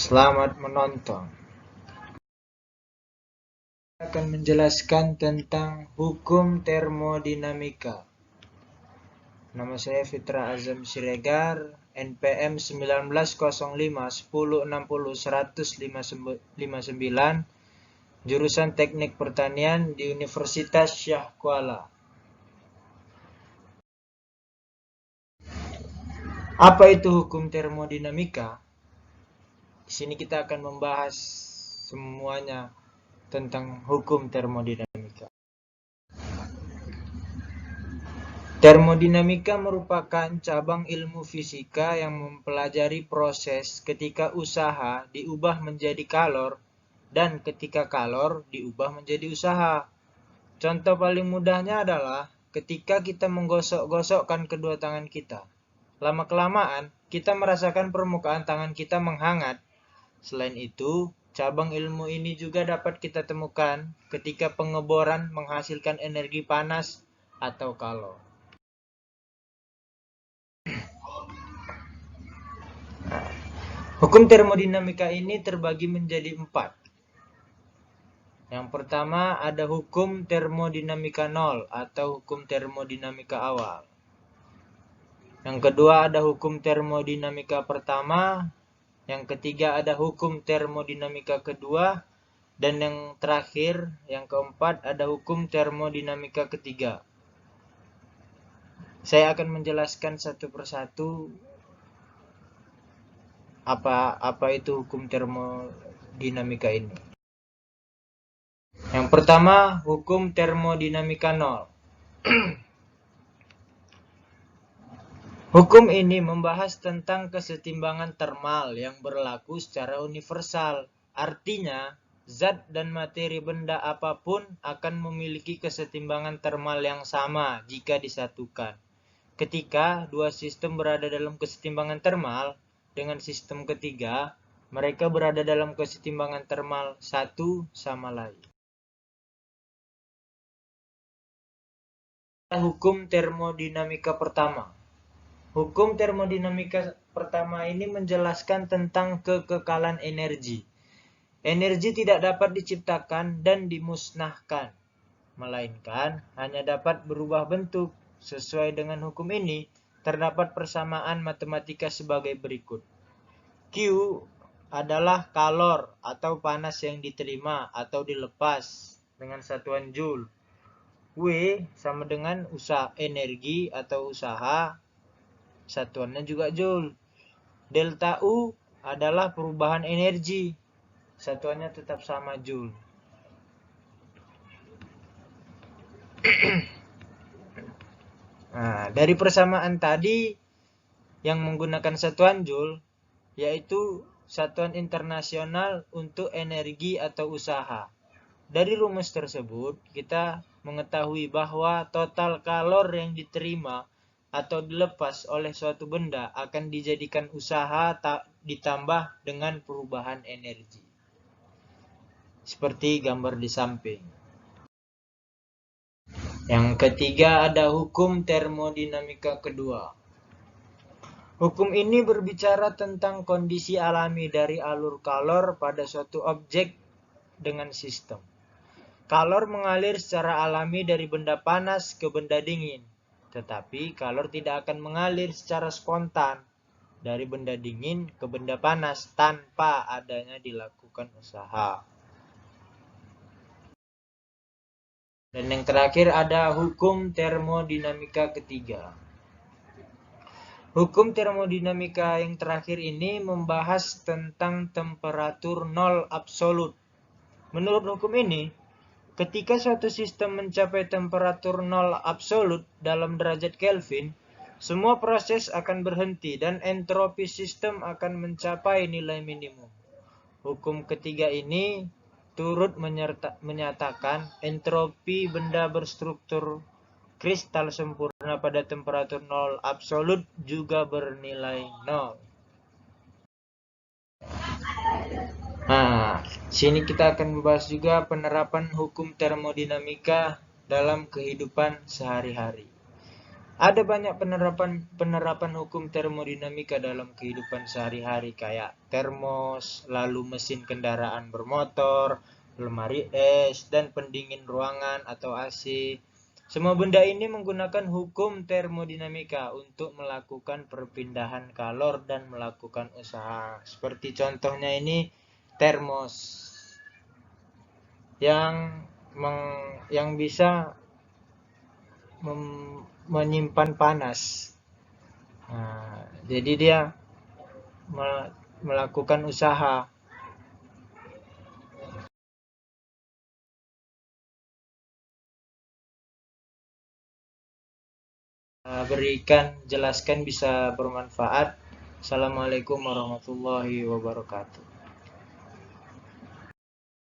Selamat menonton. Saya akan menjelaskan tentang hukum termodinamika. Nama saya Fitra Azam Siregar, NPM 1905-1060-159, jurusan Teknik Pertanian di Universitas Syah Kuala. Apa itu hukum termodinamika? Di sini kita akan membahas semuanya tentang hukum termodinamika. Termodinamika merupakan cabang ilmu fisika yang mempelajari proses ketika usaha diubah menjadi kalor dan ketika kalor diubah menjadi usaha. Contoh paling mudahnya adalah ketika kita menggosok-gosokkan kedua tangan kita. Lama-kelamaan, kita merasakan permukaan tangan kita menghangat. Selain itu, cabang ilmu ini juga dapat kita temukan ketika pengeboran menghasilkan energi panas atau kalor. Hukum termodinamika ini terbagi menjadi 4. Yang pertama ada hukum termodinamika nol atau hukum termodinamika awal. Yang kedua ada hukum termodinamika pertama. Yang ketiga ada hukum termodinamika kedua. Dan yang terakhir, yang keempat ada hukum termodinamika ketiga. Saya akan menjelaskan satu persatu apa itu hukum termodinamika ini. Yang pertama, hukum termodinamika nol. Hukum ini membahas tentang kesetimbangan termal yang berlaku secara universal. Artinya, zat dan materi benda apapun akan memiliki kesetimbangan termal yang sama jika disatukan. Ketika dua sistem berada dalam kesetimbangan termal dengan sistem ketiga, mereka berada dalam kesetimbangan termal satu sama lain. Hukum termodinamika pertama. Hukum termodinamika pertama ini menjelaskan tentang kekekalan energi. Energi tidak dapat diciptakan dan dimusnahkan, melainkan hanya dapat berubah bentuk. Sesuai dengan hukum ini, terdapat persamaan matematika sebagai berikut. Q adalah kalor atau panas yang diterima atau dilepas dengan satuan joule. W sama dengan energi atau usaha, satuannya juga joule. Delta U adalah perubahan energi, satuannya tetap sama joule. Nah, dari persamaan tadi yang menggunakan satuan joule, yaitu satuan internasional untuk energi atau usaha. Dari rumus tersebut, kita mengetahui bahwa total kalor yang diterima atau dilepas oleh suatu benda akan dijadikan usaha ditambah dengan perubahan energi. Seperti gambar di samping. Yang ketiga ada hukum termodinamika kedua. Hukum ini berbicara tentang kondisi alami dari alur kalor pada suatu objek dengan sistem. Kalor mengalir secara alami dari benda panas ke benda dingin, tetapi kalor tidak akan mengalir secara spontan dari benda dingin ke benda panas tanpa adanya dilakukan usaha. Dan yang terakhir ada hukum termodinamika ketiga. Hukum termodinamika yang terakhir ini membahas tentang temperatur nol absolut. Menurut hukum ini, ketika suatu sistem mencapai temperatur nol absolut dalam derajat Kelvin, semua proses akan berhenti dan entropi sistem akan mencapai nilai minimum. Hukum ketiga ini turut menyatakan entropi benda berstruktur kristal sempurna pada temperatur nol absolut juga bernilai nol. Nah, sini kita akan membahas juga penerapan hukum termodinamika dalam kehidupan sehari-hari. Ada banyak penerapan hukum termodinamika dalam kehidupan sehari-hari kayak termos, lalu mesin kendaraan bermotor, lemari es, dan pendingin ruangan atau AC. Semua benda ini menggunakan hukum termodinamika untuk melakukan perpindahan kalor dan melakukan usaha. Seperti contohnya ini termos yang bisa menyimpan panas. Nah, jadi dia melakukan usaha. Jelaskan bisa bermanfaat. Assalamualaikum warahmatullahi wabarakatuh.